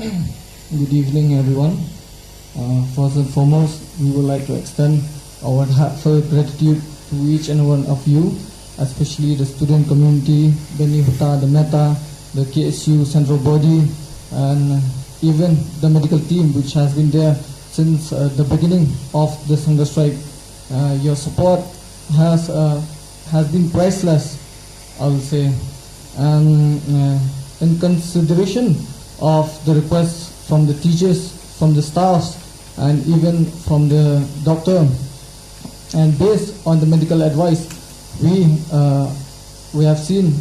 Good evening, everyone. First and foremost, we would like to extend our heartfelt gratitude to each and one of you, especially the student community, Beni Huta, the Meta, the KSU central body, and even the medical team, which has been there since the beginning of this hunger strike. Your support has been priceless, I will say, and in consideration of the requests from the teachers, from the staffs, and even from the doctor, and based on the medical advice, we have seen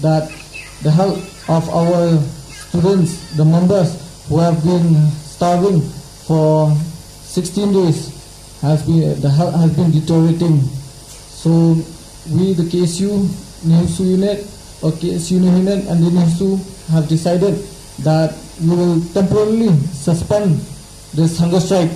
that the health of our students, the members who have been starving for 16 days, the health has been deteriorating. So we, the KSU NIHSU unit, or KSU unit and the NIHSU, have decided that we will temporarily suspend this hunger strike.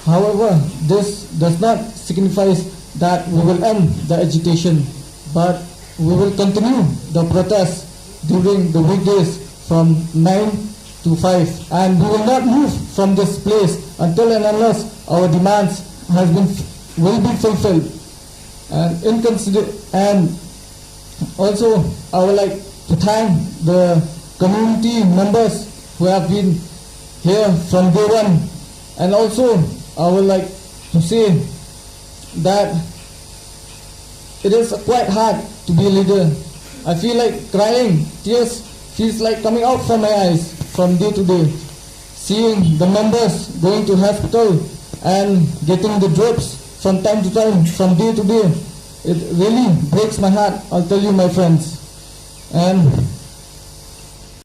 However, this does not signify that we will end the agitation, but we will continue the protest during the weekdays from 9 to 5, and we will not move from this place until and unless our demands will be fulfilled. And also, I would like to thank the community members who have been here from day one. And also, I would like to say that it is quite hard to be a leader. I feel like crying, tears feels like coming out from my eyes from day to day. Seeing the members going to hospital and getting the drips from time to time, from day to day, it really breaks my heart, I'll tell you, my friends. And